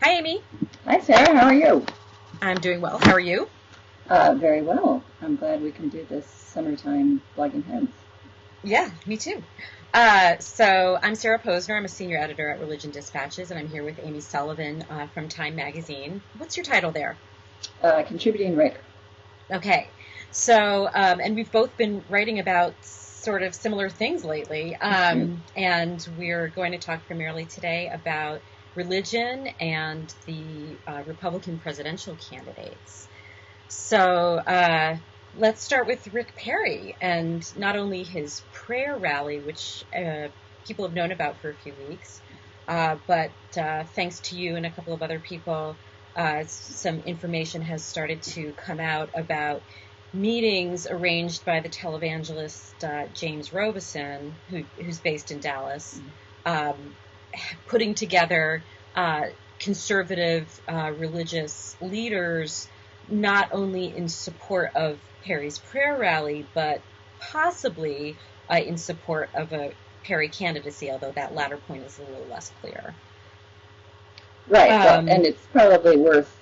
Hi, Amy. Hi, Sarah. How are you? I'm doing well. How are you? Very well. I'm glad we can do this summertime blogging heads. Yeah, me too. So I'm Sarah Posner. I'm a senior editor at Religion Dispatches, and I'm here with Amy Sullivan from Time Magazine. What's your title there? Contributing writer. Okay. So, and we've both been writing about sort of similar things lately, and we're going to talk primarily today about religion and the Republican presidential candidates. So let's start with Rick Perry and not only his prayer rally, which people have known about for a few weeks, but thanks to you and a couple of other people, some information has started to come out about meetings arranged by the televangelist James Robison, who's based in Dallas, putting together conservative religious leaders not only in support of Perry's prayer rally, but possibly in support of a Perry candidacy, although that latter point is a little less clear. Right, and it's probably worth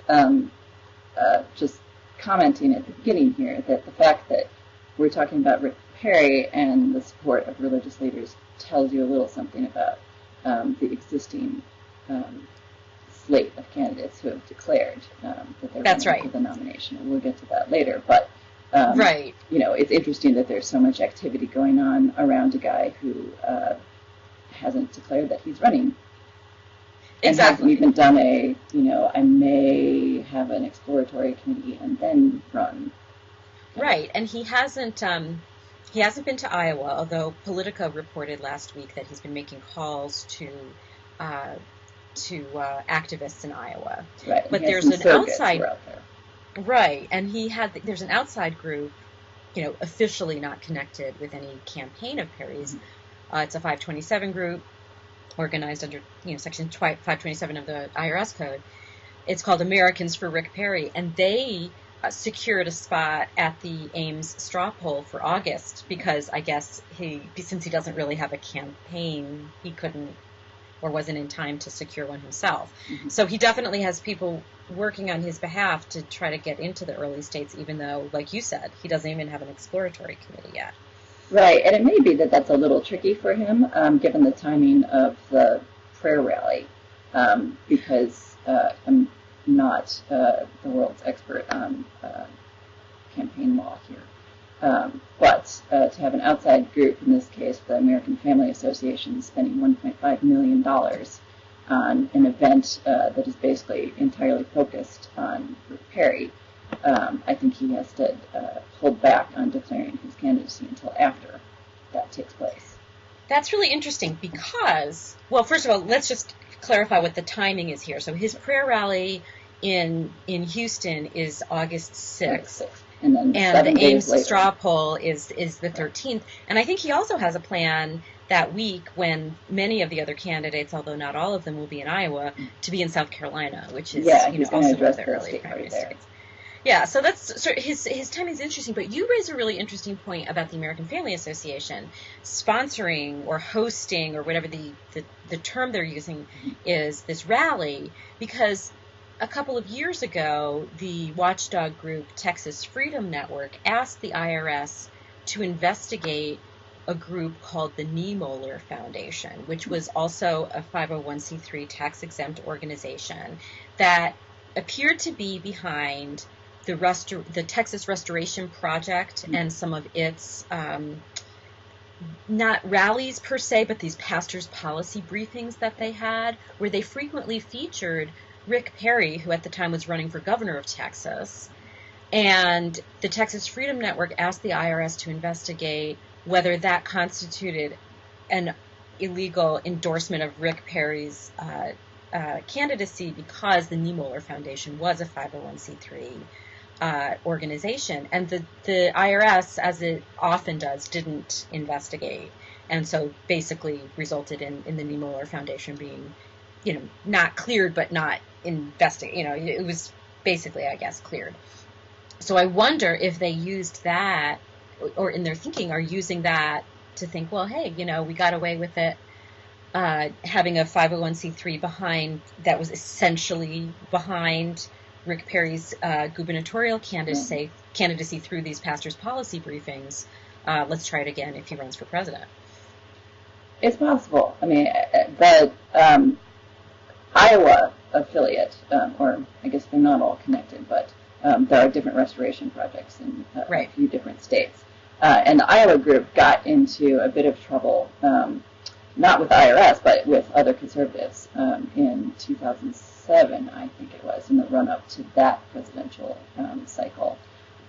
just commenting at the beginning here that the fact that we're talking about Rick Perry and the support of religious leaders tells you a little something about the existing slate of candidates who have declared that they're running for the nomination. And we'll get to that later. But, it's interesting that there's so much activity going on around a guy who hasn't declared that he's running. And hasn't even done I may have an exploratory committee and then run. Right, and he hasn't been to Iowa, although Politica reported last week that he's been making calls to activists in Iowa. Right. But there's an outside, right, and there's an outside group, officially not connected with any campaign of Perry's. It's a 527 group organized under, Section 527 of the IRS code. It's called Americans for Rick Perry, and they secured a spot at the Ames straw poll for August because I guess since he doesn't really have a campaign, he couldn't or wasn't in time to secure one himself. Mm-hmm. So he definitely has people working on his behalf to try to get into the early states, even though, like you said, he doesn't even have an exploratory committee yet. Right, and it may be that that's a little tricky for him, given the timing of the prayer rally, because I'm not the world's expert on campaign law here. But to have an outside group, in this case the American Family Association, spending $1.5 million on an event that is basically entirely focused on Rick Perry, I think he has to hold back on declaring his candidacy until after that takes place. That's really interesting because, well, first of all, let's just clarify what the timing is here. So his prayer rally in Houston is August 6th. And the Ames straw poll is the 13th. And I think he also has a plan that week when many of the other candidates, although not all of them will be in Iowa, to be in South Carolina, which is also one of the early primary states. Yeah, so his timing is interesting, but you raise a really interesting point about the American Family Association sponsoring or hosting or whatever the term they're using is this rally, because a couple of years ago, the watchdog group Texas Freedom Network asked the IRS to investigate a group called the Niemöller Foundation, which was also a 501c3 tax-exempt organization that appeared to be behind the Texas Restoration Project and some of its, not rallies per se, but these pastors' policy briefings that they had, where they frequently featured Rick Perry, who at the time was running for governor of Texas. And the Texas Freedom Network asked the IRS to investigate whether that constituted an illegal endorsement of Rick Perry's candidacy because the Niemöller Foundation was a 501c3 organization, and the IRS, as it often does, didn't investigate, and so basically resulted in the Niemöller Foundation being, not cleared but not investigated. It was basically, I guess, cleared. So I wonder if they used that, or in their thinking are using that to think, well, hey, we got away with it having a 501c3 behind that was essentially behind Rick Perry's gubernatorial candidacy through these pastors' policy briefings. Let's try it again if he runs for president. It's possible. I mean, the Iowa affiliate, or I guess they're not all connected, but there are different restoration projects in a few different states. And the Iowa group got into a bit of trouble, not with the IRS, but with other conservatives in 2007, I think it was, in the run-up to that presidential cycle.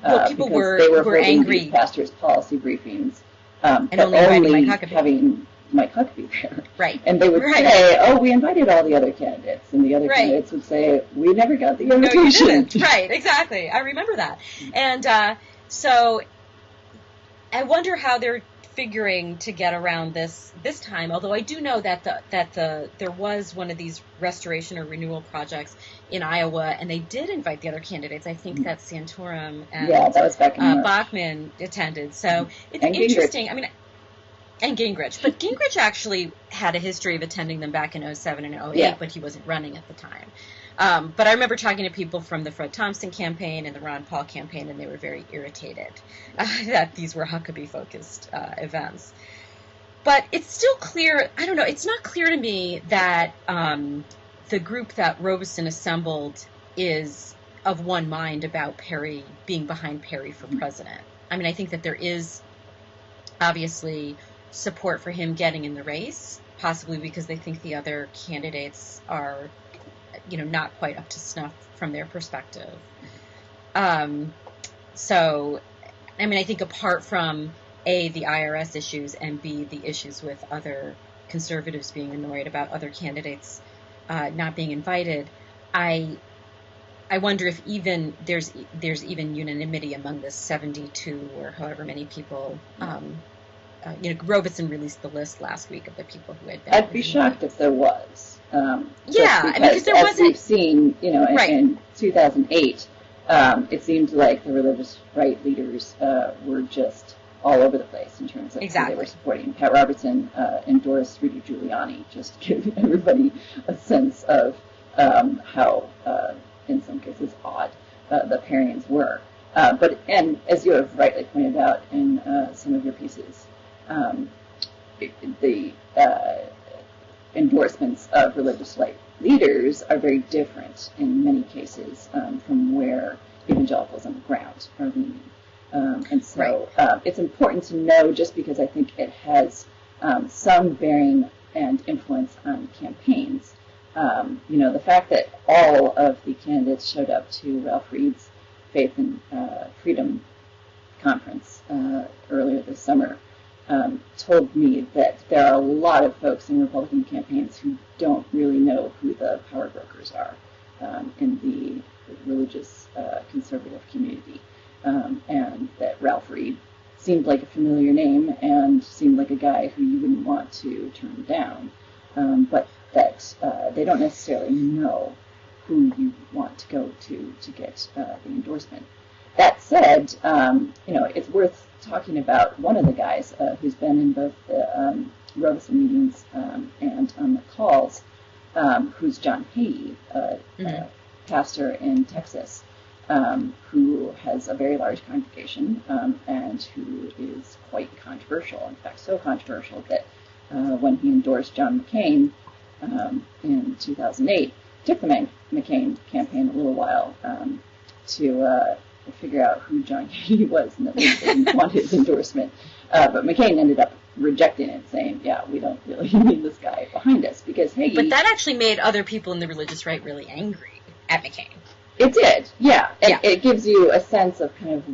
Well, people they were angry. These pastors' policy briefings, and but only having Mike Huckabee there. Right. And they would say, oh, we invited all the other candidates. And the other candidates would say, we never got the invitation. No, you didn't. Right, exactly. I remember that. And so I wonder how they're figuring to get around this time, although I do know that there was one of these restoration or renewal projects in Iowa, and they did invite the other candidates. I think that Santorum and that was back in Bachmann attended. So it's interesting. I mean, and Gingrich. But Gingrich actually had a history of attending them back in 2007 and 2008, but he wasn't running at the time. But I remember talking to people from the Fred Thompson campaign and the Ron Paul campaign, and they were very irritated that these were Huckabee-focused events. But it's still clear, I don't know, it's not clear to me that the group that Robeson assembled is of one mind about Perry being behind Perry for president. I mean, I think that there is obviously support for him getting in the race, possibly because they think the other candidates are, not quite up to snuff from their perspective. So, I mean, I think apart from A, the IRS issues, and B, the issues with other conservatives being annoyed about other candidates not being invited, I wonder if even there's even unanimity among the 72 or however many people. Robeson released the list last week of the people who had been. I'd be shocked if there was. Because there wasn't. We've seen, in 2008, it seemed like the religious right leaders were just all over the place in terms of who they were supporting. Pat Robertson endorsed Rudy Giuliani, just to give everybody a sense of how, in some cases, odd the Perryans were. And as you have rightly pointed out in some of your pieces, the endorsements of religious right leaders are very different in many cases from where evangelicals on the ground are leaning. And so it's important to know, just because I think it has some bearing and influence on campaigns. The fact that all of the candidates showed up to Ralph Reed's Faith and Freedom conference earlier this summer told me that there are a lot of folks in Republican campaigns who don't really know who the power brokers are in the religious conservative community, and that Ralph Reed seemed like a familiar name and seemed like a guy who you wouldn't want to turn down, but that they don't necessarily know who you want to go to get the endorsement. That said, it's worth talking about one of the guys who's been in both the Robeson meetings and on the calls, who's John Hagee, pastor in Texas, who has a very large congregation and who is quite controversial. In fact, so controversial that when he endorsed John McCain in 2008, took the McCain campaign a little while to figure out who John Hagee was, and that they didn't want his endorsement. But McCain ended up rejecting it, saying, we don't really need this guy behind us, because Hagee... But that actually made other people in the religious right really angry at McCain. It did, yeah. It gives you a sense of kind of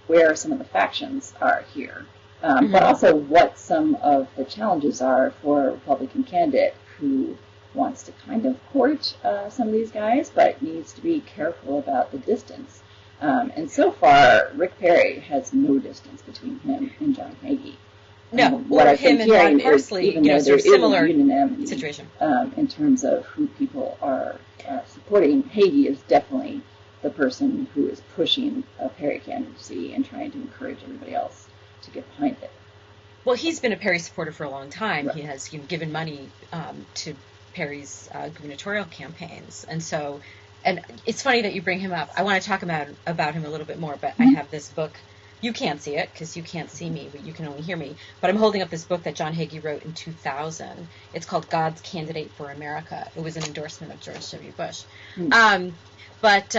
where some of the factions are here, but also what some of the challenges are for a Republican candidate who wants to kind of court some of these guys, but needs to be careful about the distance. And so far, Rick Perry has no distance between him and John Hagee. No, or him and Ron Parsley, sort of similar situation. In terms of who people are supporting, Hagee is definitely the person who is pushing a Perry candidacy and trying to encourage everybody else to get behind it. Well, he's been a Perry supporter for a long time. Right. He has given money to Perry's gubernatorial campaigns, and so, and it's funny that you bring him up. I want to talk about him a little bit more, but I have this book. You can't see it because you can't see me, but you can only hear me. But I'm holding up this book that John Hagee wrote in 2000. It's called God's Candidate for America. It was an endorsement of George W. Bush. But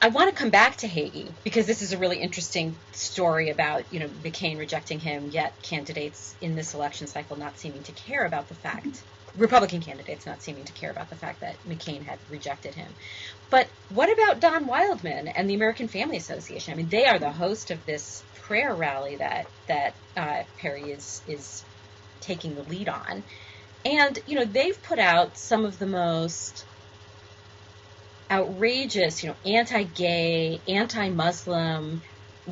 I want to come back to Hagee because this is a really interesting story about, McCain rejecting him, yet candidates in this election cycle not seeming to care about the fact, Republican candidates not seeming to care about the fact that McCain had rejected him. But what about Don Wildman and the American Family Association? I mean, they are the host of this prayer rally that Perry is taking the lead on. And, they've put out some of the most outrageous, anti-gay, anti-Muslim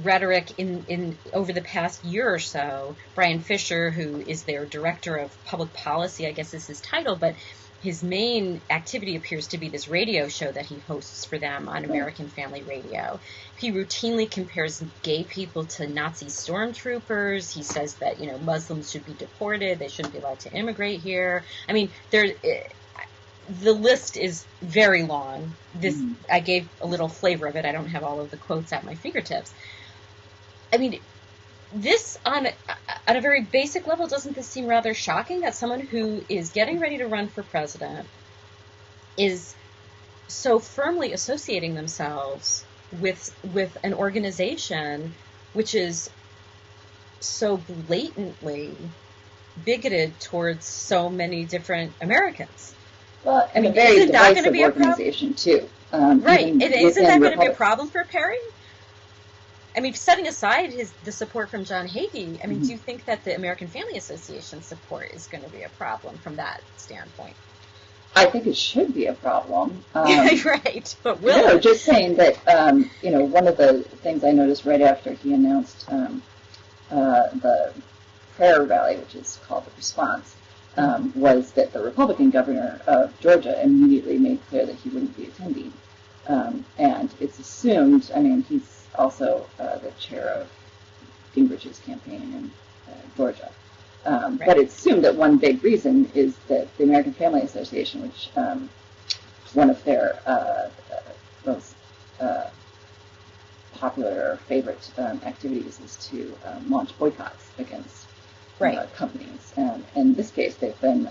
rhetoric in over the past year or so. Brian Fisher, who is their director of public policy, I guess is his title, but his main activity appears to be this radio show that he hosts for them on American Family Radio. He routinely compares gay people to Nazi stormtroopers. He says that, Muslims should be deported. They shouldn't be allowed to immigrate here. I mean, the list is very long. I gave a little flavor of it. I don't have all of the quotes at my fingertips. I mean, this on a very basic level, doesn't this seem rather shocking that someone who is getting ready to run for president is so firmly associating themselves with an organization which is so blatantly bigoted towards so many different Americans? Well, and a very divisive organization too. Right. Isn't that going to be a problem for Perry? I mean, setting aside the support from John Hagee, I mean, do you think that the American Family Association support is going to be a problem from that standpoint? I think it should be a problem. Right, but will it? No, just saying that, one of the things I noticed right after he announced the prayer rally, which is called the Response, was that the Republican governor of Georgia immediately made clear that he wouldn't be attending. And it's assumed, he's also the chair of Gingrich's campaign in Georgia. Right. But it's assumed that one big reason is that the American Family Association, which one of their most popular or favorite activities is to launch boycotts against companies. And in this case, they've been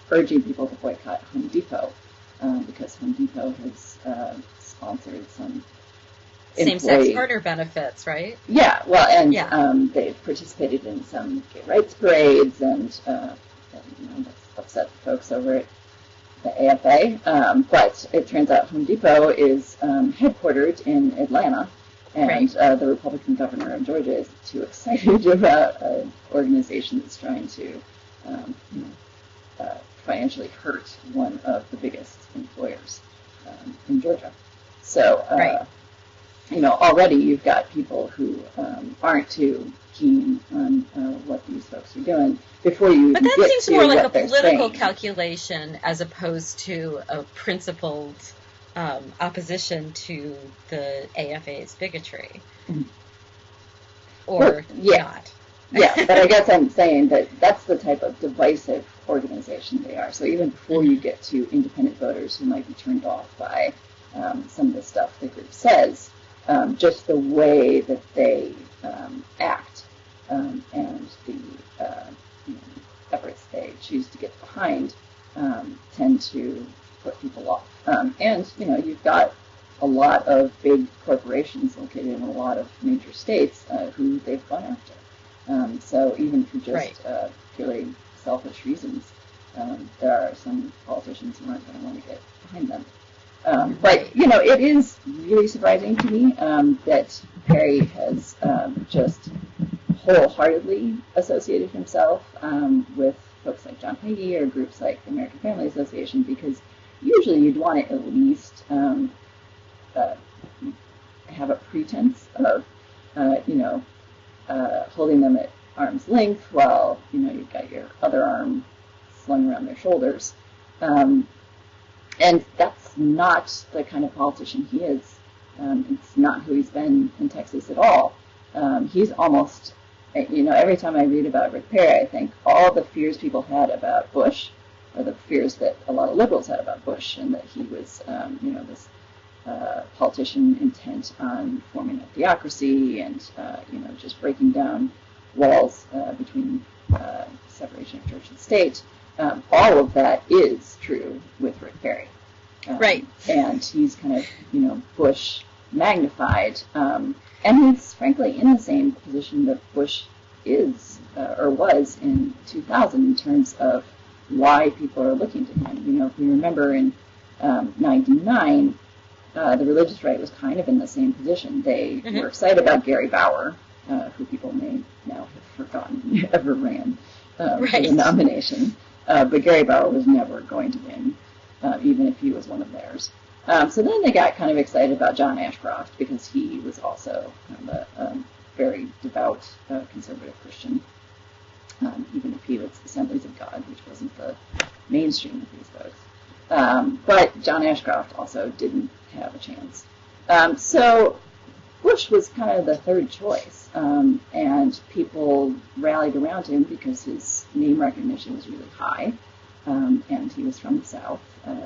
urging people to boycott Home Depot because Home Depot has sponsored some same-sex partner benefits, right? Yeah, well, and they've participated in some gay rights parades, and that's upset the folks over at the AFA. But it turns out Home Depot is headquartered in Atlanta, and the Republican governor of Georgia is too excited about an organization that's trying to financially hurt one of the biggest employers in Georgia. So, already you've got people who aren't too keen on what these folks are doing before you But that get seems to more like a what they're political saying. calculation as opposed to a principled opposition to the AFA's bigotry. Or not. Yeah, but I guess I'm saying that that's the type of divisive organization they are. So even before you get to independent voters who might be turned off by some of the stuff the group says, just the way that they act and the efforts they choose to get behind tend to put people off. And you've got a lot of big corporations located in a lot of major states who they've gone after. So even for just purely selfish reasons, there are some politicians who aren't going to want to get behind them. But, it is really surprising to me that Perry has just wholeheartedly associated himself with folks like John Hagee or groups like the American Family Association, because usually you'd want to at least have a pretense of, holding them at arm's length while, you've got your other arm slung around their shoulders. And that's not the kind of politician he is. It's not who he's been in Texas at all. He's almost every time I read about Rick Perry, I think all the fears people had about Bush are the fears that a lot of liberals had about Bush, and that he was, this politician intent on forming a theocracy and, just breaking down walls between separation of church and state. All of that is true with Rick Perry. Right. And he's kind of, Bush magnified. And he's frankly in the same position that Bush is or was in 2000 in terms of why people are looking to him. If we remember in 99, the religious right was kind of in the same position. They were excited about Gary Bauer, who people may now have forgotten ever ran for the nomination. But Gary Bauer was never going to win, even if he was one of theirs. So then they got kind of excited about John Ashcroft because he was also kind of a very devout conservative Christian, even if he was Assemblies of God, which wasn't the mainstream of these folks. But John Ashcroft also didn't have a chance. So Bush was kind of the third choice, and people rallied around him because his name recognition was really high, and he was from the South,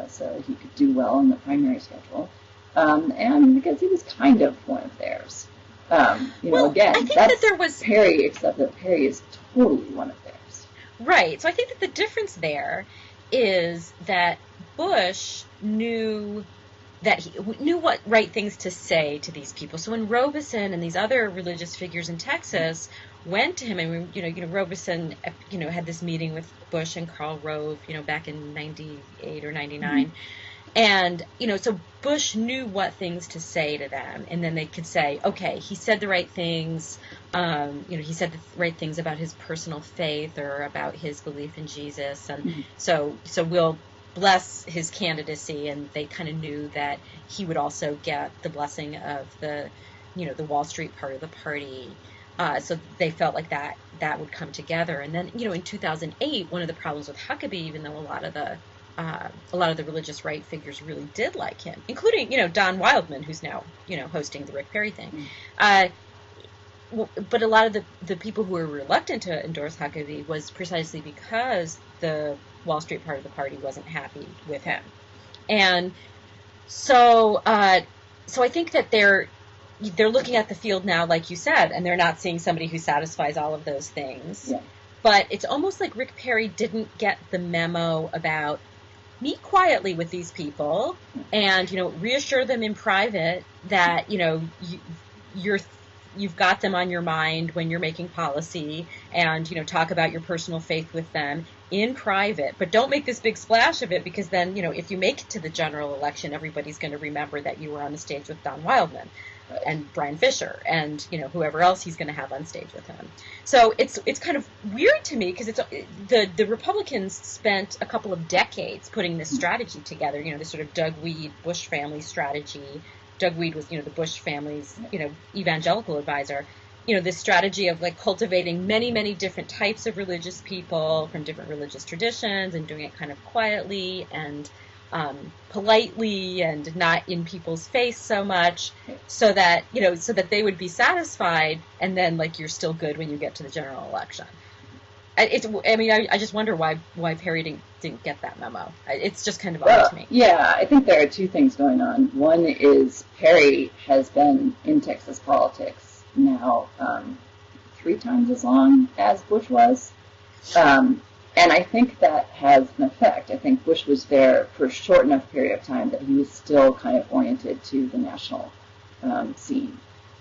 so he could do well in the primary schedule, and because he was kind of one of theirs. Again, I think that's that there was Perry, except that Perry is totally one of theirs. Right. So I think that the difference there is that Bush knew what right things to say to these people. So when Robeson and these other religious figures in Texas went to him, and Robeson, had this meeting with Bush and Karl Rove, back in 98 or 99. Mm-hmm. And, so Bush knew what things to say to them, and then they could say, okay, he said the right things, he said the right things about his personal faith or about his belief in Jesus, and so we'll bless his candidacy, and they kind of knew that he would also get the blessing of the Wall Street part of the party, so they felt like that would come together. And then, in 2008, one of the problems with Huckabee, even though a lot of the religious right figures really did like him, including, Don Wildman, who's now, hosting the Rick Perry thing. But a lot of the people who were reluctant to endorse Huckabee was precisely because the Wall Street part of the party wasn't happy with him. And so I think that they're looking at the field now, like you said, and they're not seeing somebody who satisfies all of those things. Yeah. But it's almost like Rick Perry didn't get the memo about meet quietly with these people and, reassure them in private that, you've got them on your mind when you're making policy, and, talk about your personal faith with them in private, but don't make this big splash of it, because then, if you make it to the general election, everybody's going to remember that you were on the stage with Don Wildman and Brian Fisher and, whoever else he's going to have on stage with him. So it's kind of weird to me, because it's the Republicans spent a couple of decades putting this strategy together, this sort of Doug Weed, Bush family strategy. Doug Weed was, the Bush family's, evangelical advisor. This strategy of like cultivating many, many different types of religious people from different religious traditions, and doing it kind of quietly and politely and not in people's face so much, so that they would be satisfied, and then like you're still good when you get to the general election. I just wonder why Perry didn't get that memo. It's just kind of odd to me. Yeah, I think there are two things going on. One is Perry has been in Texas politics now 3 times as long as Bush was. And I think that has an effect. I think Bush was there for a short enough period of time that he was still kind of oriented to the national scene.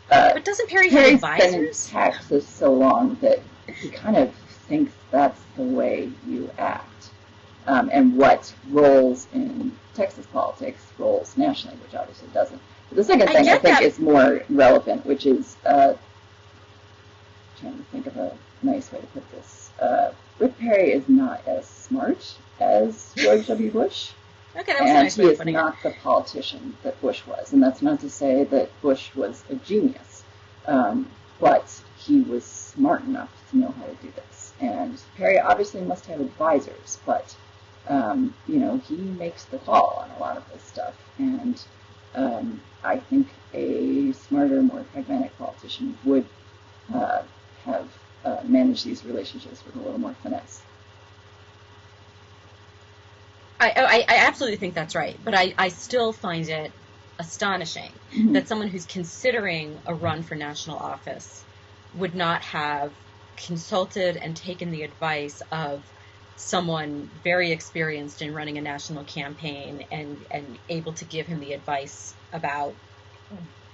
But doesn't Perry have advisors? He's been in Texas so long that he kind of thinks that's the way you act. And what roles in Texas politics rolls nationally, which obviously doesn't. But the second thing I think is more relevant, which is, trying to think of a nice way to put this. Rick Perry is not as smart as George W. Bush. Okay, that was a nice way of putting it. And he is not the politician that Bush was. And that's not to say that Bush was a genius. But he was smart enough to know how to do this. And Perry obviously must have advisors, but, he makes the call on a lot of this stuff. And I think a smarter, more pragmatic politician would have manage these relationships with a little more finesse. I absolutely think that's right, but I still find it astonishing that someone who's considering a run for national office would not have consulted and taken the advice of someone very experienced in running a national campaign and able to give him the advice about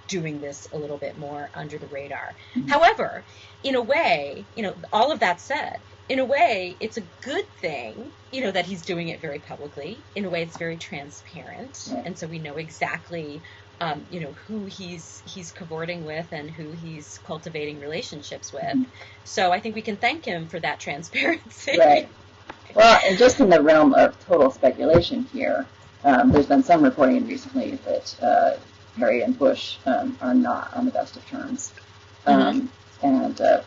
doing this a little bit more under the radar. However, in a way, all of that said, in a way, it's a good thing, that he's doing it very publicly. In a way, it's very transparent, and so we know exactly, who he's cavorting with and who he's cultivating relationships with. So I think we can thank him for that transparency. Right. Well, and just in the realm of total speculation here, there's been some reporting recently that Perry and Bush are not on the best of terms. And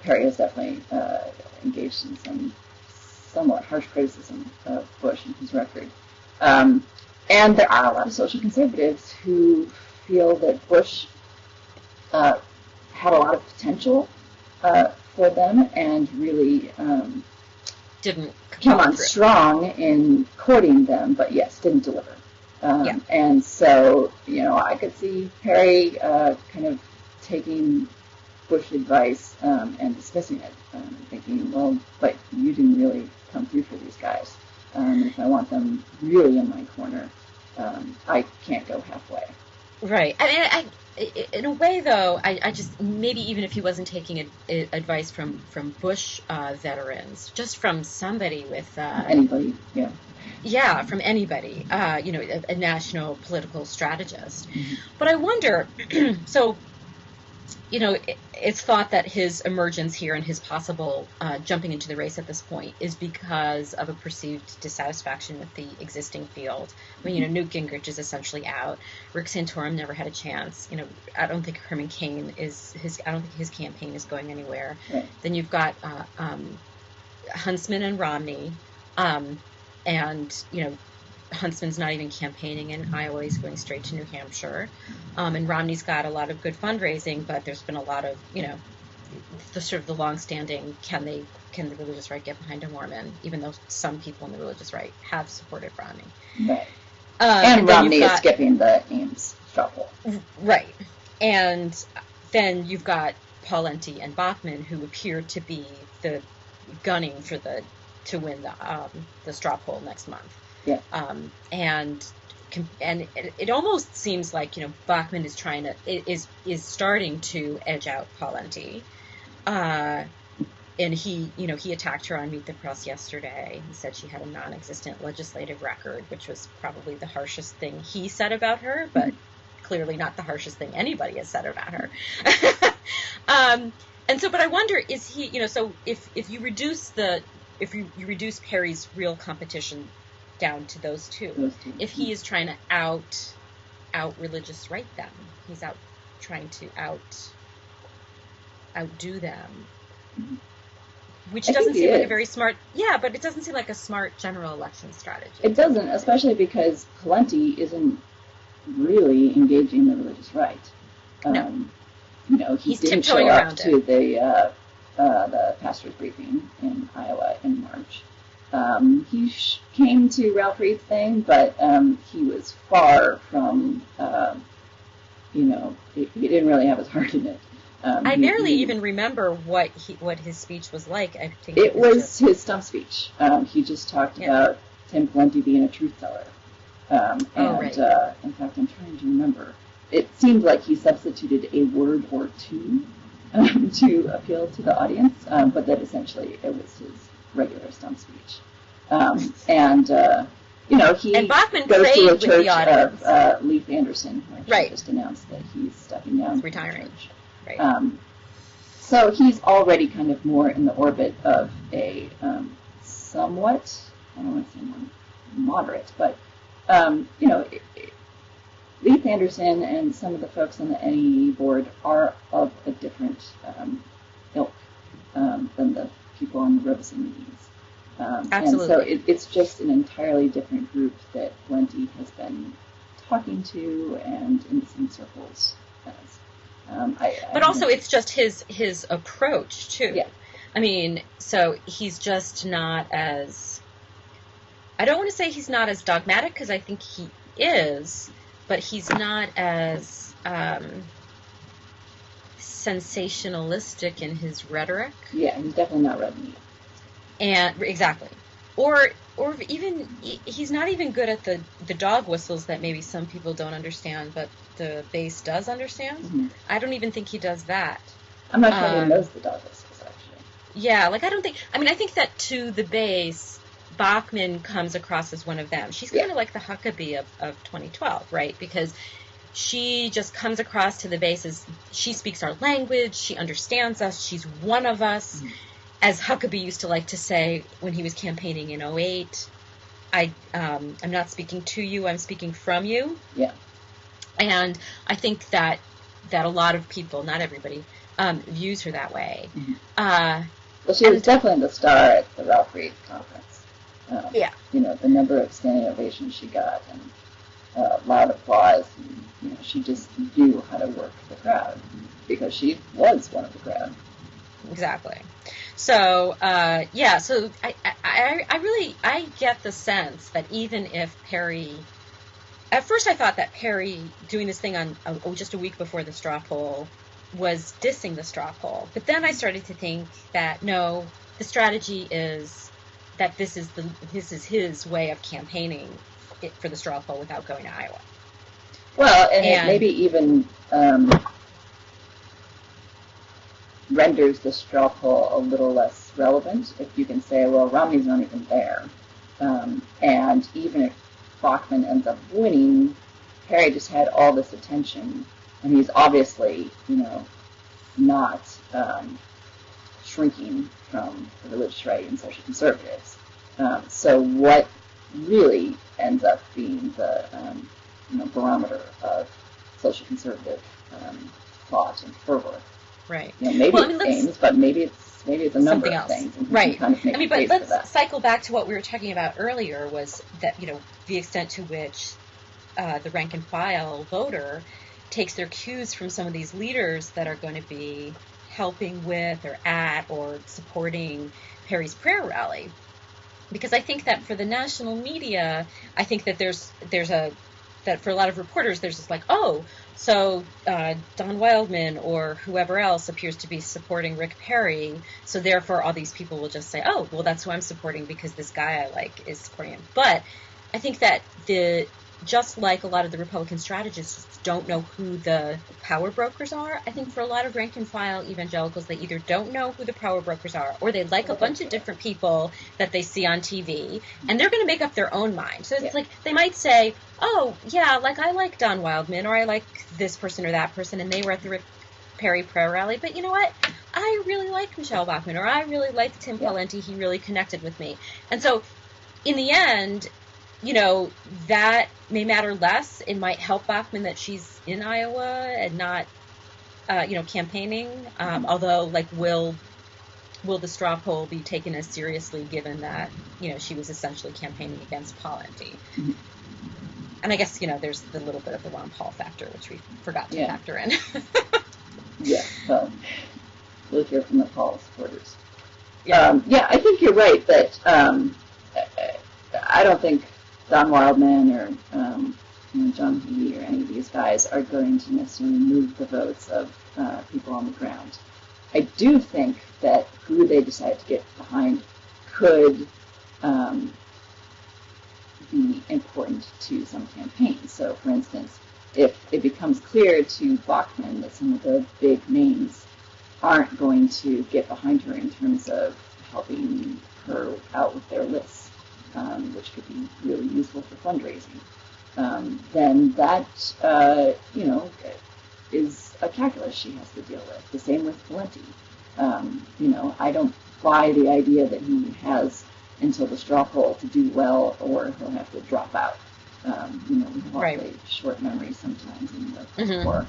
Perry has definitely engaged in some somewhat harsh criticism of Bush and his record. And there are a lot of social conservatives who feel that Bush had a lot of potential for them and really didn't come on strong in courting them, but yes, didn't deliver. And so, I could see Perry kind of taking Bush advice and dismissing it, thinking, well, but you didn't really come through for these guys. If I want them really in my corner, I can't go halfway. Right. I mean, in a way, though, I just, maybe even if he wasn't taking advice from Bush veterans, just from somebody with... anybody, yeah. Yeah, from anybody, a national political strategist. But I wonder, so... it's thought that his emergence here and his possible jumping into the race at this point is because of a perceived dissatisfaction with the existing field. I mean, Newt Gingrich is essentially out. Rick Santorum never had a chance. I don't think Herman Cain I don't think his campaign is going anywhere. Right. Then you've got Huntsman and Romney, and Huntsman's not even campaigning in Iowa. He's going straight to New Hampshire. And Romney's got a lot of good fundraising, but there's been a lot of, the sort of the long-standing, can the religious right get behind a Mormon, even though some people in the religious right have supported Romney. Right. And Romney is skipping the Ames straw poll. Right. And then you've got Pawlenty and Bachmann, who appear to be the gunning to win the straw poll next month. Yeah. And it almost seems like Bachmann is is starting to edge out Pawlenty, and he attacked her on Meet the Press yesterday. He said she had a non-existent legislative record, which was probably the harshest thing he said about her, but clearly not the harshest thing anybody has said about her. And so, but I wonder, is he so if you reduce reduce Perry's real competition down to those two. If he is trying to out religious right them, he's trying to outdo them, which doesn't seem like a very smart. Yeah, but it doesn't seem like a smart general election strategy. It doesn't, especially because Pawlenty isn't really engaging the religious right. No, he didn't show up to the pastor's briefing in Iowa in March. He came to Ralph Reed's thing, but he was far from, he didn't really have his heart in it. I barely even remember what his speech was like. I think it was his stump speech. He just talked about Tim Pawlenty being a truth teller. Right. In fact, I'm trying to remember. It seemed like he substituted a word or two to appeal to the audience, but that essentially it was his regular stump speech. He and Bachmann goes to a with church the audience. of Leif Anderson, who right. just announced that he's stepping down. He's retiring. Right. So he's already kind of more in the orbit of a somewhat, I don't want to say more moderate, but, Leif Anderson and some of the folks on the NEE board are of a different ilk than the people on the Robeson meetings. Absolutely. And so it's just an entirely different group that Pawlenty has been talking to and in the same circles as. But also it's just his approach, too. Yeah. I mean, so he's just not as, I don't want to say he's not as dogmatic, because I think he is, but he's not as sensationalistic in his rhetoric. Yeah, he's definitely not red meat. And exactly. Or even, he's not even good at the dog whistles that maybe some people don't understand, but the base does understand. Mm-hmm. I don't even think he does that. I'm not sure he knows the dog whistles, actually. Yeah, like I think that to the base, Bachmann comes across as one of them. She's kind of like the Huckabee of 2012, right? Because she just comes across to the base as she speaks our language, she understands us, she's one of us. Mm-hmm. As Huckabee used to like to say when he was campaigning in 2008, I'm not speaking to you, I'm speaking from you. Yeah. And I think that a lot of people, not everybody, views her that way. Mm-hmm. Well, she was definitely the star at the Ralph Reed conference. Yeah. You know, the number of standing ovations she got and loud applause. And, she just knew how to work the crowd because she was one of the crowd. Exactly. So, so I get the sense that even if Perry, at first I thought that Perry doing this thing on just a week before the straw poll was dissing the straw poll. But then I started to think that no, the strategy is that this is his way of campaigning for the straw poll without going to Iowa. Well, and it maybe even renders the straw poll a little less relevant if you can say, well, Romney's not even there. And even if Bachmann ends up winning, Perry just had all this attention, and he's obviously, not shrinking from the religious right and social conservatives. So what really ends up being the barometer of social conservative thought and fervor? Right. Maybe it's aims, but maybe it's a number of things. And right. Kind of make but let's cycle back to what we were talking about earlier, was that, the extent to which the rank and file voter takes their cues from some of these leaders that are going to be helping with or at or supporting Perry's prayer rally. Because I think that for the national media, I think that there's that for a lot of reporters, there's just like, oh, so Don Wildman or whoever else appears to be supporting Rick Perry, so therefore all these people will just say, oh, well, that's who I'm supporting because this guy I like is supporting him. But I think that just like a lot of the Republican strategists don't know who the power brokers are, I think for a lot of rank and file evangelicals, they either don't know who the power brokers are, or they like a bunch of different people that they see on TV, and they're going to make up their own mind. So it's like they might say, oh, yeah, like I like Don Wildman, or I like this person or that person, and they were at the Rick Perry prayer rally, but you know what? I really like Michele Bachmann, or I really like Tim Pawlenty, he really connected with me. And so in the end, that may matter less. It might help Bachmann that she's in Iowa and not, campaigning. Although, will the straw poll be taken as seriously given that, she was essentially campaigning against Pawlenty? Mm-hmm. And I guess, there's the little bit of the Ron Paul factor, which we forgot to factor in. Well, we'll hear from the Paul supporters. I think you're right that I don't think Don Wildman or John Hagee or any of these guys are going to necessarily move the votes of people on the ground. I do think that who they decide to get behind could be important to some campaigns. So, for instance, if it becomes clear to Bachmann that some of the big names aren't going to get behind her in terms of helping her out with their lists, which could be really useful for fundraising, then that, is a calculus she has to deal with. The same with Pawlenty. I don't buy the idea that he has until the straw poll to do well or he'll have to drop out. We have awfully short memories sometimes in the post-war,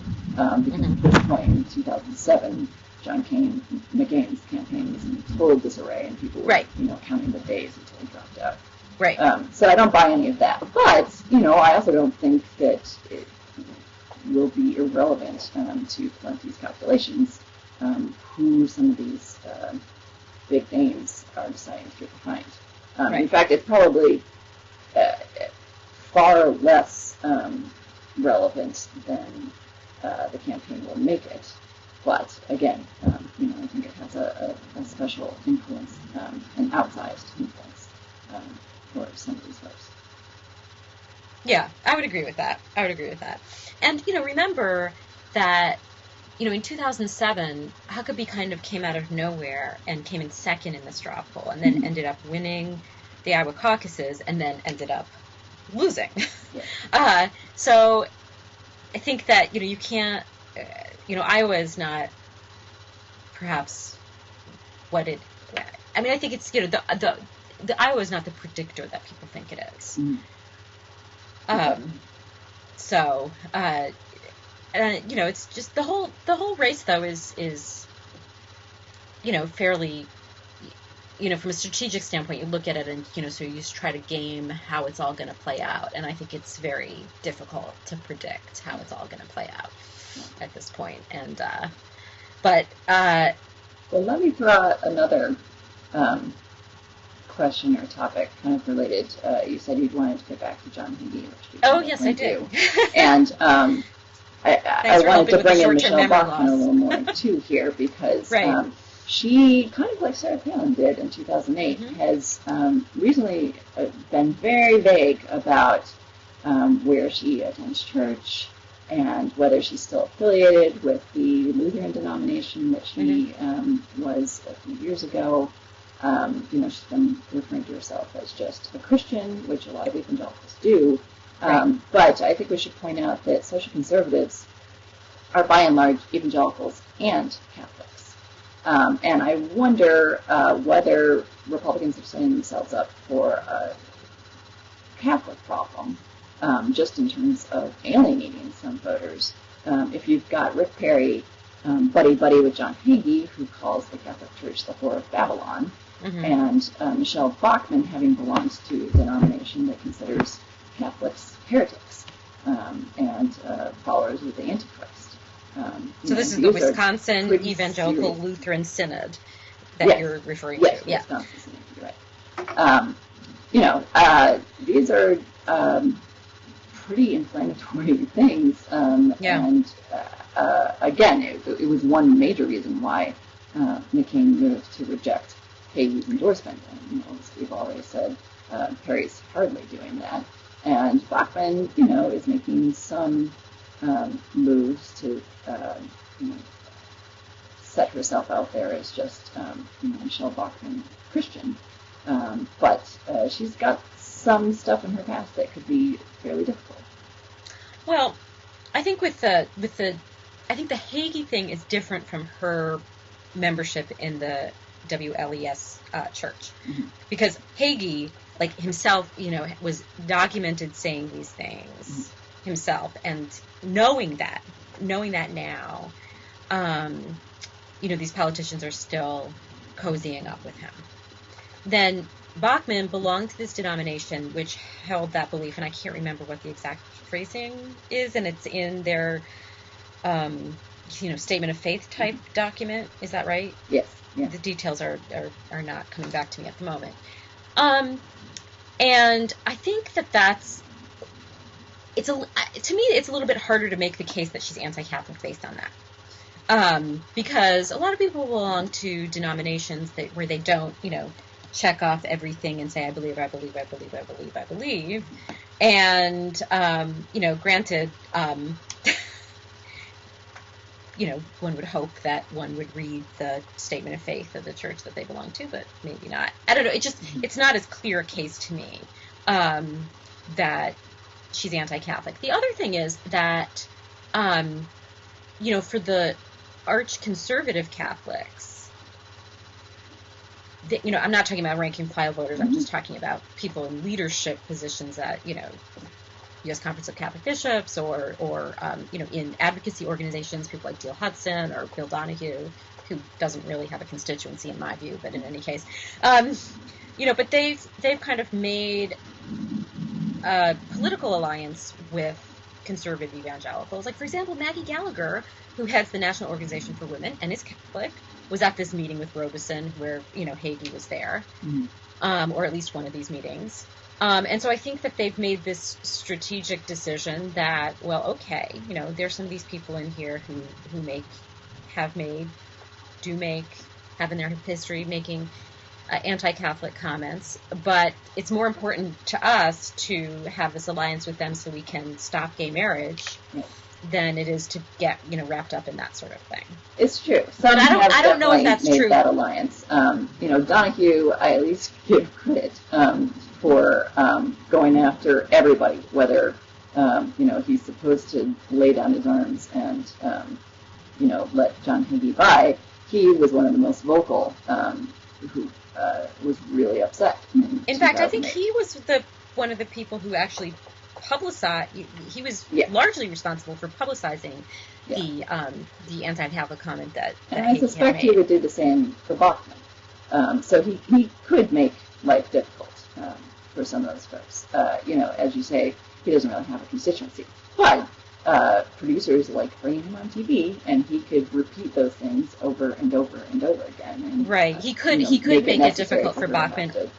because at this point in 2007, John McCain's campaign was in total disarray, and people were, counting the days until he dropped out. Right. So I don't buy any of that. But, I also don't think that it will be irrelevant to Pawlenty's calculations who some of these big names are deciding to get behind. Right. In fact, it's probably far less relevant than the campaign will make it. But again, I think it has a special influence, an outsized influence for some of these folks. Yeah, I would agree with that. And, remember that, in 2007, Huckabee kind of came out of nowhere and came in second in the straw poll, and then ended up winning the Iowa caucuses, and then ended up losing. Yeah. So I think that, you can't, Iowa is not perhaps what it, I mean, I think it's, the Iowa is not the predictor that people think it is. So, it's just the whole race, though, is fairly, from a strategic standpoint, you look at it and, so you just try to game how it's all going to play out. And I think it's very difficult to predict how it's all going to play out at this point. And, well, let me throw out another question or topic kind of related. You said you'd wanted to get back to John Hagee, which yes, I do. And I wanted to bring in Michele Bachmann a little more too here, because she, kind of like Sarah Palin did in 2008, has recently been very vague about where she attends church and whether she's still affiliated with the Lutheran denomination that she was a few years ago. She's been referring to herself as just a Christian, which a lot of evangelicals do. But I think we should point out that social conservatives are by and large evangelicals and Catholics. And I wonder whether Republicans are setting themselves up for a Catholic problem, just in terms of alienating some voters. If you've got Rick Perry buddy-buddy with John Hagee, who calls the Catholic Church the whore of Babylon, and Michele Bachmann having belonged to a denomination that considers Catholics heretics and followers of the Antichrist. So this is the Wisconsin Evangelical Lutheran Synod that you're referring to. Yes, Wisconsin Synod, you're right. These are pretty inflammatory things. And again, it was one major reason why McCain moved to reject Hagee's endorsement. And, as we've already said, Perry's hardly doing that. And Bachmann, is making some moves to, set herself out there as just, Michele Bachmann Christian. But she's got some stuff in her past that could be fairly difficult. Well, I think I think the Hagee thing is different from her membership in the WLES church, because Hagee, like himself, was documented saying these things himself, and knowing that now, these politicians are still cozying up with him. Then Bachmann belonged to this denomination which held that belief, and I can't remember what the exact phrasing is, and it's in their statement of faith type document. Is that right? Yes. Yeah. The details are not coming back to me at the moment. And I think that's to me it's a little bit harder to make the case that she's anti-Catholic based on that. Because a lot of people belong to denominations where they don't, check off everything and say, I believe. And, granted, one would hope that one would read the statement of faith of the church that they belong to, but maybe not. I don't know. It's not as clear a case to me that she's anti-Catholic. The other thing is that, for the arch-conservative Catholics, I'm not talking about rank-and-file voters. I'm just talking about people in leadership positions at, U.S. Conference of Catholic Bishops or in advocacy organizations, people like Dale Hudson or Bill Donahue, who doesn't really have a constituency in my view, but in any case, but they've kind of made a political alliance with conservative evangelicals. Like, for example, Maggie Gallagher, who heads the National Organization for Women and is Catholic, was at this meeting with Robeson where, Hagee was there, or at least one of these meetings. And so I think that they've made this strategic decision that, well, okay, there's some of these people in here who have in their history making anti-Catholic comments, but it's more important to us to have this alliance with them so we can stop gay marriage than it is to get wrapped up in that sort of thing. It's true. But I don't know if that's made true. That alliance, Donahue, I at least give credit for going after everybody, whether he's supposed to lay down his arms and let John Hagee by. He was one of the most vocal who was really upset. In fact, I think he was one of the people who actually publicized. He was largely responsible for publicizing the anti-Catholic comment that and I suspect he would do the same for Bachmann. So he could make life difficult for some of those folks. As you say, he doesn't really have a constituency, but producers like bringing him on TV, and he could repeat those things over and over and over again. And, right. He could make it difficult for Bachmann to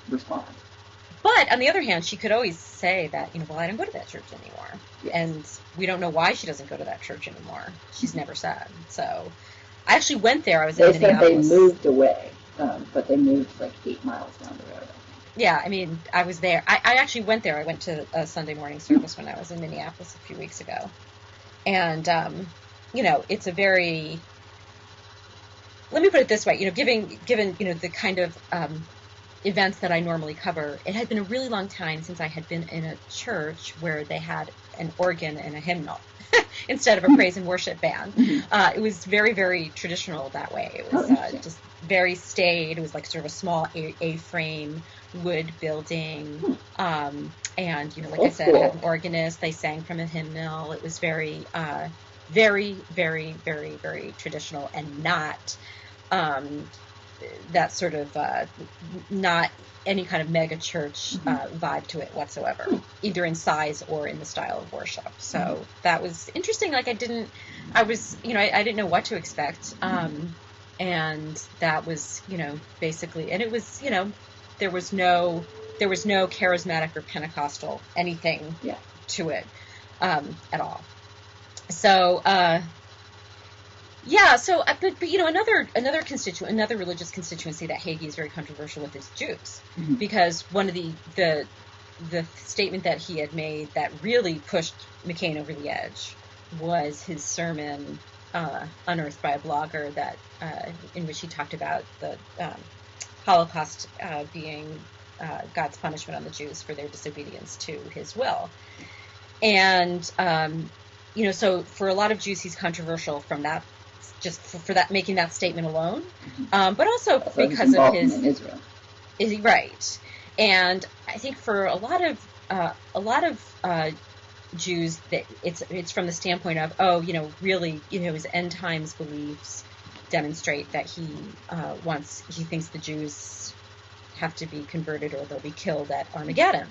respond. But on the other hand, she could always say that, well, I don't go to that church anymore. Yes. And we don't know why she doesn't go to that church anymore. She's never said. So I actually went there. I was in Minneapolis. They said they moved away, but they moved like 8 miles down the road. Yeah, I mean, I was there. I actually went there. I went to a Sunday morning service when I was in Minneapolis a few weeks ago. And, it's a very, let me put it this way, given the kind of events that I normally cover, it had been a really long time since I had been in a church where they had an organ and a hymnal instead of a praise and worship band. It was very, very traditional that way. It was just very staid. It was like sort of a small A-frame wood building. And, like I said, it had an organist. They sang from a hymnal. It was very, very, very, very, very traditional and not that sort of not any kind of mega church vibe to it whatsoever, either in size or in the style of worship. So that was interesting. Like I didn't know what to expect. And that was, basically, and it was, there was no charismatic or Pentecostal anything to it at all. So, another religious constituency that Hagee is very controversial with is Jews, because one of the statement that he had made that really pushed McCain over the edge was his sermon unearthed by a blogger that in which he talked about the Holocaust being God's punishment on the Jews for their disobedience to his will. And so for a lot of Jews he's controversial from that, just for that, making that statement alone, but also because of his Israel. Is he right? And I think for a lot of Jews that it's from the standpoint of really his end times beliefs demonstrate that he thinks the Jews have to be converted or they'll be killed at Armageddon,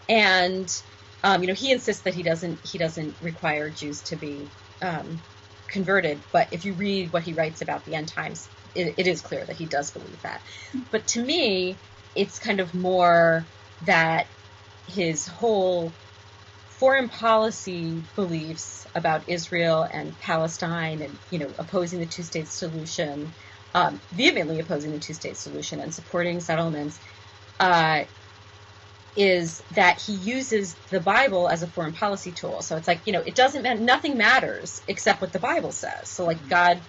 and he insists that he doesn't require Jews to be converted, but if you read what he writes about the end times, it is clear that he does believe that. But to me, it's kind of more that his whole foreign policy beliefs about Israel and Palestine and, opposing the two-state solution, vehemently opposing the two-state solution and supporting settlements, is that he uses the Bible as a foreign policy tool. So it's like, it doesn't matter, nothing matters except what the Bible says. So like God,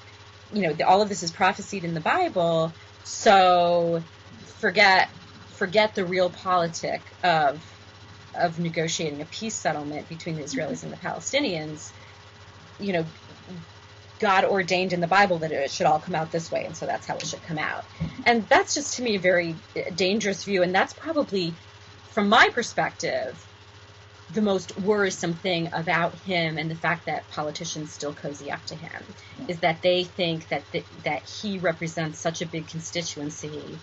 all of this is prophesied in the Bible, so forget the real politic of negotiating a peace settlement between the Israelis and the Palestinians. God ordained in the Bible that it should all come out this way, and so that's how it should come out. And that's just, to me, a very dangerous view, and that's probably, from my perspective, the most worrisome thing about him and the fact that politicians still cozy up to him, is that they think that he represents such a big constituency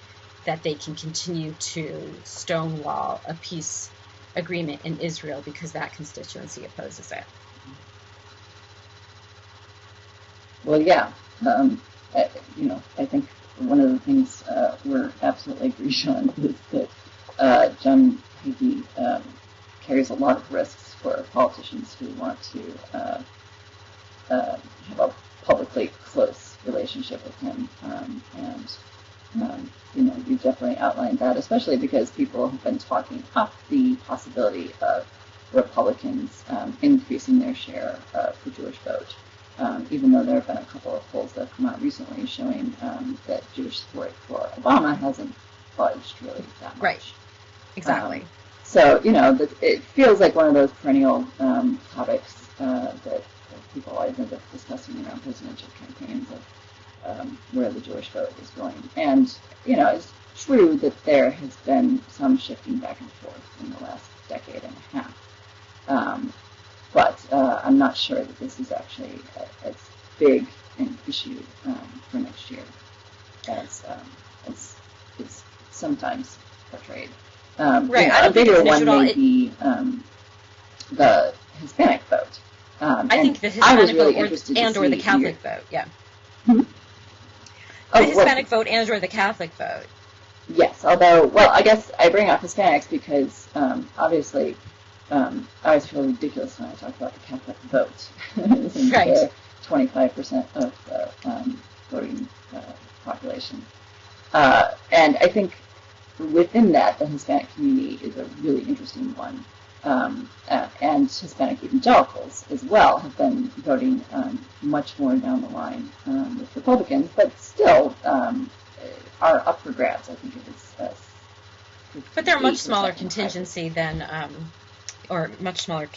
that they can continue to stonewall a peace agreement in Israel because that constituency opposes it. Well, yeah. I think one of the things we're absolutely agreed on is that John Hagee carries a lot of risks for politicians who want to have a publicly close relationship with him. You definitely outlined that, especially because people have been talking up the possibility of Republicans increasing their share of the Jewish vote. Even though there have been a couple of polls that have come out recently showing that Jewish support for Obama hasn't budged really that much. Right. Exactly. So, it feels like one of those perennial topics that people always end up discussing around presidential campaigns of where the Jewish vote is going. And, it's true that there has been some shifting back and forth in the last decade and a half. But I'm not sure that this is actually as big an issue for next year as is sometimes portrayed. Right. A bigger one may be the Hispanic vote. I think the Hispanic vote or the Catholic vote, yeah. Hmm? The Hispanic vote and or the Catholic vote. Yes, although, I guess I bring up Hispanics because obviously I always feel ridiculous when I talk about the Catholic vote. Since right. they're 25% of the voting population. And I think within that, the Hispanic community is a really interesting one. And Hispanic evangelicals as well have been voting much more down the line with Republicans, but still are up for grabs. I think it is. But they're a much smaller contingency than, or much smaller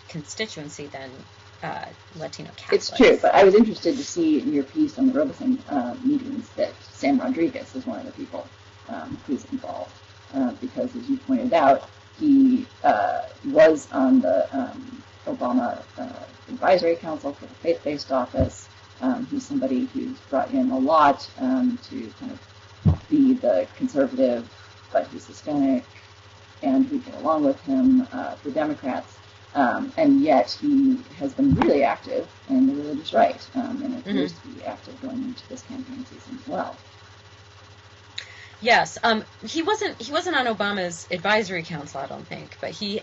constituency than Latino Catholics. It's true, but I was interested to see in your piece on the Robeson meetings that Sam Rodriguez is one of the people who's involved, because as you pointed out, he was on the Obama Advisory Council for the Faith-Based Office. He's somebody who's brought in a lot to kind of be the conservative, but he's Hispanic, and we get along with him for Democrats. And yet he has been really active in the religious right, and appears to be active going into this campaign season as well. Yes, he wasn't on Obama's advisory council, I don't think, but he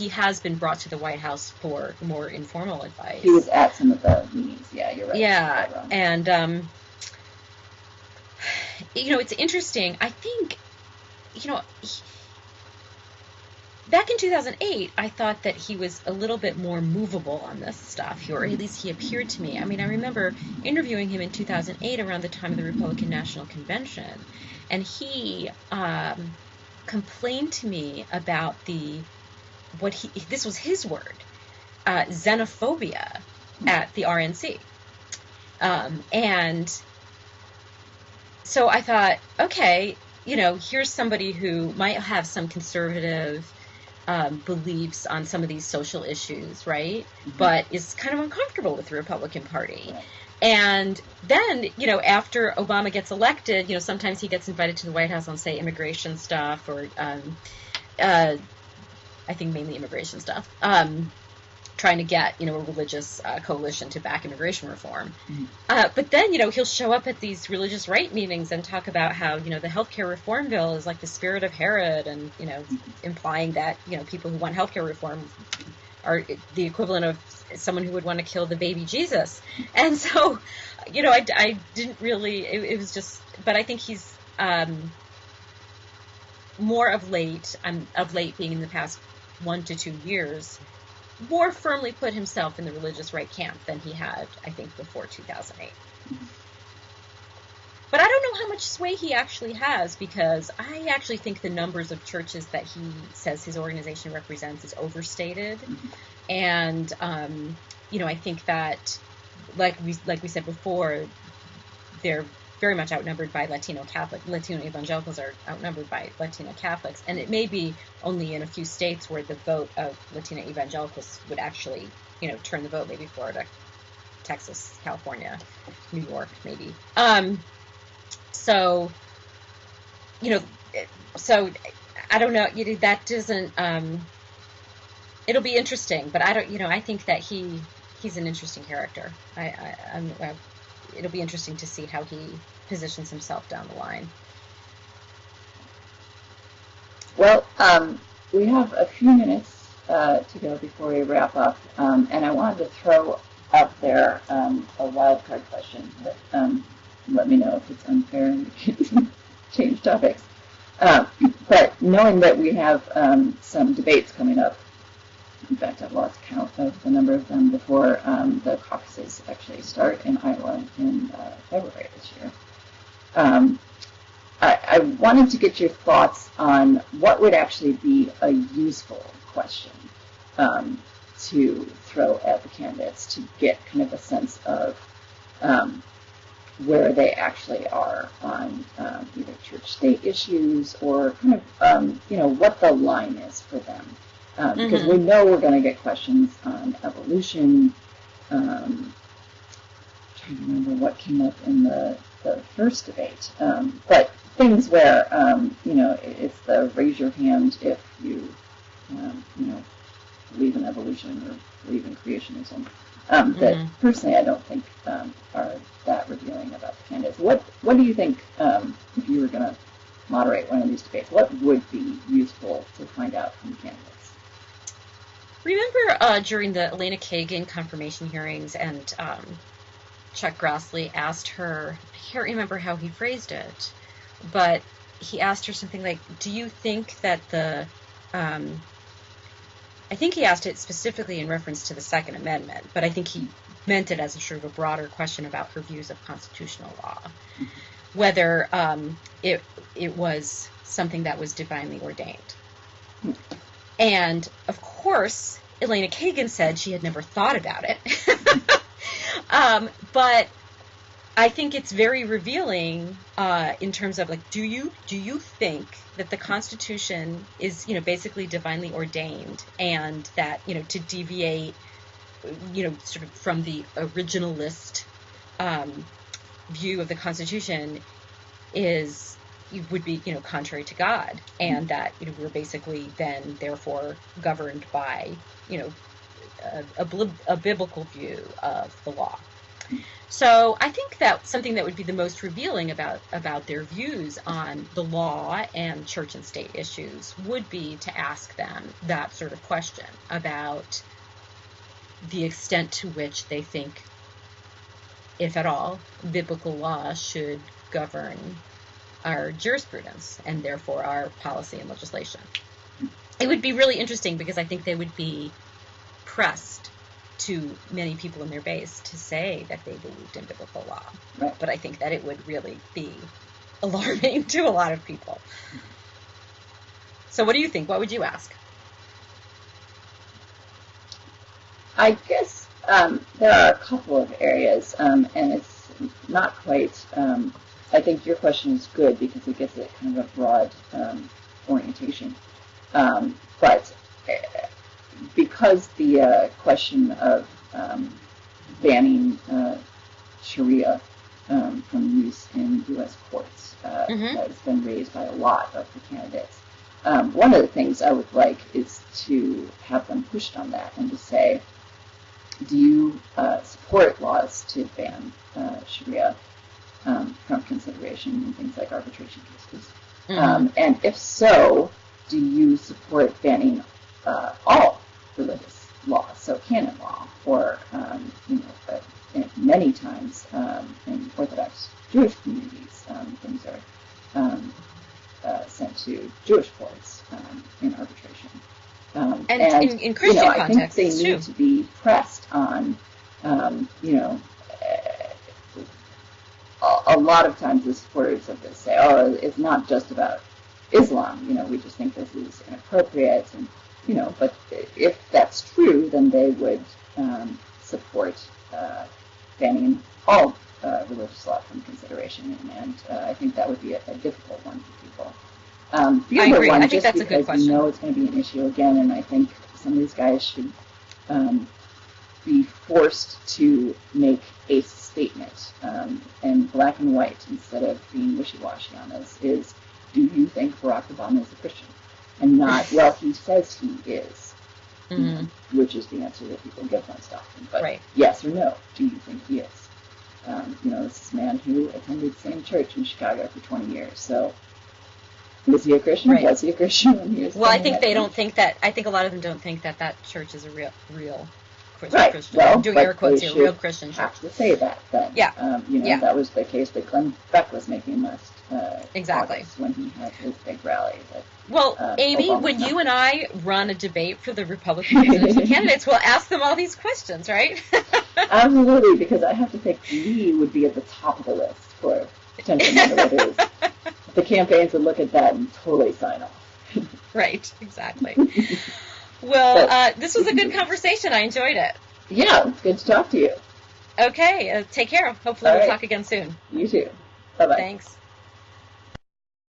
has been brought to the White House for more informal advice. He was at some of the meetings. Yeah, you're right. Yeah, and it's interesting. I think, back in 2008, I thought that he was a little bit more movable on this stuff, or at least he appeared to me. I mean, I remember interviewing him in 2008 around the time of the Republican National Convention, and he complained to me about this was his word, xenophobia at the RNC. And so I thought, okay, here's somebody who might have some conservative beliefs on some of these social issues, right? Mm-hmm. But is kind of uncomfortable with the Republican Party. Right. And then, after Obama gets elected, sometimes he gets invited to the White House on, say, immigration stuff, or I think mainly immigration stuff, trying to get, a religious coalition to back immigration reform. Mm-hmm. But then, he'll show up at these religious right meetings and talk about how, the healthcare reform bill is like the spirit of Herod, and, implying that, people who want healthcare reform are the equivalent of someone who would want to kill the baby Jesus. And so, I didn't really, it was just, but I think he's more of late being in the past 1 to 2 years, more firmly put himself in the religious right camp than he had, I think, before 2008. But I don't know how much sway he actually has, because I actually think the numbers of churches that he says his organization represents is overstated. And, I think that, like we said before, they're very much outnumbered by Latino evangelicals are outnumbered by Latino Catholics, and it may be only in a few states where the vote of Latino evangelicals would actually, turn the vote, maybe Florida, Texas, California, New York, maybe. So I don't know, that doesn't, it'll be interesting, but I don't, I think that he's an interesting character. it'll be interesting to see how he positions himself down the line. Well, we have a few minutes to go before we wrap up, and I wanted to throw out there a wild card question, but let me know if it's unfair and we can change topics. But knowing that we have some debates coming up, in fact, I've lost count of the number of them before the caucuses actually start in Iowa in February this year. I wanted to get your thoughts on what would actually be a useful question to throw at the candidates to get kind of a sense of where they actually are on either church-state issues or kind of, what the line is for them. Because we know we're going to get questions on evolution. Trying to remember what came up in the first debate. But things where, it's the raise your hand if you, believe in evolution or believe in creationism. That personally I don't think are that revealing about the candidates. What do you think, if you were going to moderate one of these debates, what would be useful to find out from the candidates? Remember during the Elena Kagan confirmation hearings, and Chuck Grassley asked her, I can't remember how he phrased it, but he asked her something like, do you think that I think he asked it specifically in reference to the Second Amendment, but I think he meant it as a sort of a broader question about her views of constitutional law, whether it was something that was divinely ordained. And, of course, Elena Kagan said she had never thought about it. But I think it's very revealing in terms of, like, do you think that the Constitution is, basically divinely ordained, and that, to deviate, sort of from the originalist view of the Constitution would be, contrary to God, and that, we're basically then therefore governed by, a biblical view of the law. So I think that something that would be the most revealing about their views on the law and church and state issues would be to ask them that sort of question about the extent to which they think, if at all, biblical law should govern our jurisprudence and therefore our policy and legislation. It would be really interesting because I think they would be pressed to many people in their base to say that they believed in biblical law. Right. But I think that it would really be alarming to a lot of people. So what do you think? What would you ask? I guess there are a couple of areas, and it's not quite, I think your question is good because it gives it kind of a broad orientation. But because the question of banning Sharia from use in U.S. courts has been raised by a lot of the candidates, one of the things I would like is to have them pushed on that and to say, do you support laws to ban Sharia from consideration in things like arbitration cases? And if so, do you support banning all religious law, so canon law, or many times in Orthodox Jewish communities, things are sent to Jewish courts in arbitration. And in Christian contexts, I think they need to be pressed on, a lot of times the supporters of this say, it's not just about Islam, we just think this is inappropriate, and but if that's true, then they would support banning all religious law from consideration, and I think that would be a difficult one for people. The other one, I think that's a good question. It's going to be an issue again, and I think some of these guys should be forced to make a statement in black and white instead of being wishy-washy on this, is, do you think Barack Obama is a Christian? And not, well, he says he is, which is the answer that people give most often. But yes or no, do you think he is? this is a man who attended the same church in Chicago for 20 years. So, was he a Christian? Right. Was he a Christian when he was? Well, I think they don't think that. I think a lot of them don't think that church is a real Christian. Right. Christian. Well, I'm doing air quotes here. Real Christian church. Have to say that then. Yeah. That was the case that Glenn Beck was making last exactly August when he had his big rally. Well, Amy, when you and I run a debate for the Republican presidential candidates, we'll ask them all these questions, right? Absolutely, because I have to think we would be at the top of the list for potential moderators. The campaigns would look at that and totally sign off. Right, exactly. Well, this was a good conversation. I enjoyed it. Yeah, it's good to talk to you. Okay, take care. Hopefully we'll talk again soon. You too. Bye-bye. Thanks.